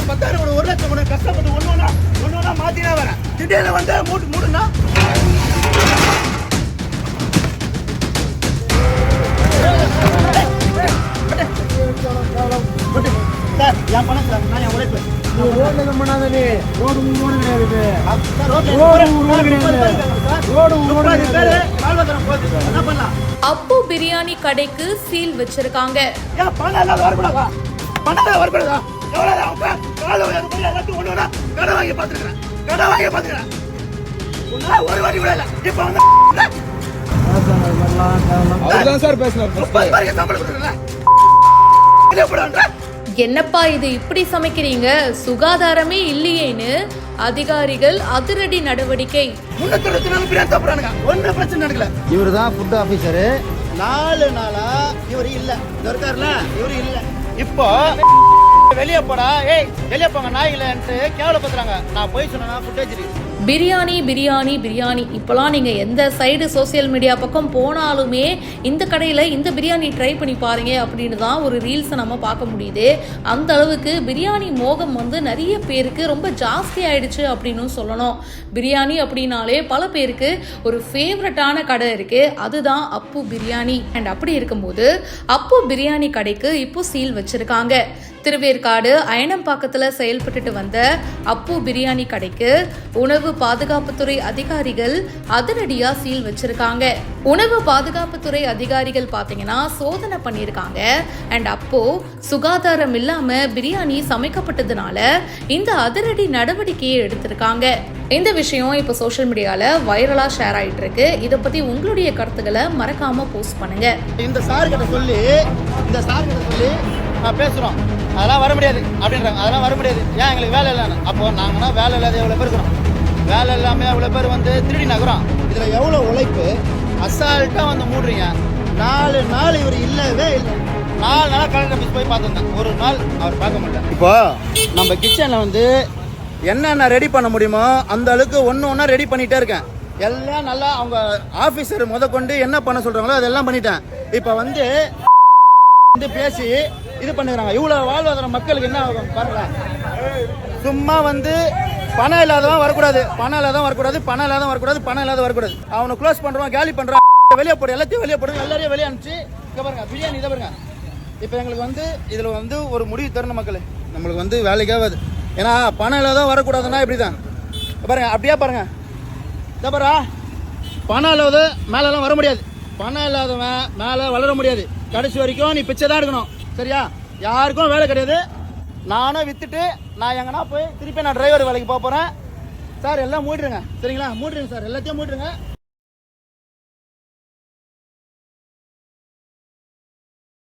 10,000 கூட 1 லட்சம் கூட கஷ்டப்பட்டு ஒண்ணு மாத்தினா வரேன். திடீர்னு வந்து மூடுனா சார் என் பணம் சார், நான் என் உழைப்பு. ரோடு பண்ணாத நீ ரோடு கிடையாது. என்ன பண்ணலாம்? அப்பு பிரியாணி கடைக்கு சீல் வச்சிருக்காங்க. ஏன் பணம் எல்லாம் வரக்கூடாதா? பணம் வரக்கூடாதா? கடை வாங்கி பார்த்துக்கிறேன். ஒரு வாட்டி கூட இல்லை. இப்ப வந்து அதுதான் சார் பேசுறேன். என்னப்பா இது இப்படி சமைக்கிறீங்க, சுகாதாரமே இல்லையேன்னு அதிகாரிகள் அதிரடி நடவடிக்கை. ஒன்னும் பிரச்சனை நடக்கல. இவரு தான் ஃபுட் ஆபீசரு. 4 நாளா இவரு இல்ல. இருக்காருல, இவரு இல்ல. இப்போ வெளியே போடா, வெளியே போங்க நாய்களன்ட்டு கேவலப்படுத்துறாங்க. நான் போய் சொன்னா ஃபுட்டேஜ் பிரியாணி இப்போலாம் நீங்கள் எந்த சைடு சோசியல் மீடியா பக்கம் போனாலுமே இந்த கடையில் இந்த பிரியாணி ட்ரை பண்ணி பாருங்க அப்படின்னு தான் ஒரு ரீல்ஸை நம்ம பார்க்க முடியுது. அந்த அளவுக்கு பிரியாணி மோகம் வந்து நிறைய பேருக்கு ரொம்ப ஜாஸ்தி ஆயிடுச்சு அப்படின்னு சொல்லணும். பிரியாணி அப்படின்னாலே பல பேருக்கு ஒரு ஃபேவரட்டான கடை இருக்குது, அதுதான் அப்பு பிரியாணி. அண்ட் அப்படி இருக்கும்போது அப்பு பிரியாணி கடைக்கு இப்போ சீல் வச்சிருக்காங்க. திருவேற்காடு அயனம்பாக்கத்தில் செயல்பட்டு வந்த அப்பு பிரியாணி கடைக்கு உணவு பாதுகாப்புத்துறை அதிகாரிகள் அதிரடியா சீல் வச்சிருக்காங்க. உணவு பாதுகாப்புத்துறை அதிகாரிகள் பார்த்தீங்கன்னா சோதனை பண்ணியிருக்காங்க. அண்ட் அப்போ சுகாதாரம் இல்லாம பிரியாணி சமைக்கப்பட்டதுனால இந்த அதிரடி நடவடிக்கையை எடுத்திருக்காங்க. இந்த விஷயம் இப்போ சோஷியல் மீடியால வைரலா ஷேர் ஆயிட்டு இருக்கு. இதை பத்தி உங்களுடைய கருத்துக்களை மறக்காம போஸ்ட் பண்ணுங்க. இந்த சார் கிட்ட சொல்லி பேசுறோம், அதெல்லாம் வர முடியாது அப்படின்றாங்க. அதெல்லாம் வர முடியாது, ஏன் எங்களுக்கு வேலை இல்லைன்னு. அப்போ நாங்கன்னா வேலை இல்லாத எவ்வளோ பேர் இருக்கிறோம், வேலை இல்லாமல் எவ்வளோ பேர் வந்து திருடி நகரம். இதில் எவ்வளோ உழைப்பு, அசால்ட்டாக வந்து மூடுறீங்க. 4 நாள் இவர் இல்லவே இல்லை. 4 நாளாக கலெக்டர் ஆஃபீஸ் போய் பார்த்துருந்தேன், ஒரு நாள் அவர் பார்க்க முடியல. இப்போ நம்ம கிச்சனில் வந்து என்னென்ன ரெடி பண்ண முடியுமோ அந்த அளவுக்கு ஒன்று ரெடி பண்ணிகிட்டே இருக்கேன். எல்லாம் நல்லா அவங்க ஆஃபீஸர் கொண்டு என்ன பண்ண சொல்கிறாங்களோ அதெல்லாம் பண்ணிட்டேன். இப்போ வந்து பேசி இது பண்ணுறாங்க. இவ்வளவு வாழ்வாதார மக்களுக்கு என்ன ஆகும் பாருங்க. சும்மா வந்து பணம் இல்லாதவன் வரக்கூடாது, அவனை க்ளோஸ் பண்றான், காலி பண்றான், வெளியே போடு, எல்லாத்தையும் வெளியே போடுங்க, எல்லாரையும் வெளியே அனுப்பிச்சு பாருங்க. பிரியாணி இதை பாருங்க. இப்போ எங்களுக்கு வந்து இதுல வந்து ஒரு முடிவு தரணும் மக்கள். நம்மளுக்கு வந்து வேலைக்காகாது. ஏன்னா பணம் இல்லாதவன் வரக்கூடாதுன்னா இப்படிதான் பாருங்க. அப்படியே பாருங்க, இதை பாரா, பணம் இல்லாத மேலெல்லாம் வர முடியாது, பணம் இல்லாதவன் மேலே வளர முடியாது. கடைசி வரைக்கும் நீ பிச்சை தான் எடுக்கணும், சரியா? யாருக்கும் வேலை கிடையாது. நானும் வித்துட்டு நான் எங்கன்னா போய் திருப்பி நான் டிரைவர் வேலைக்கு போக போகிறேன். சார் எல்லாம் மூடிடுங்க, சரிங்களா? மூடிடுங்க சார், எல்லாத்தையும் மூடிடுங்க.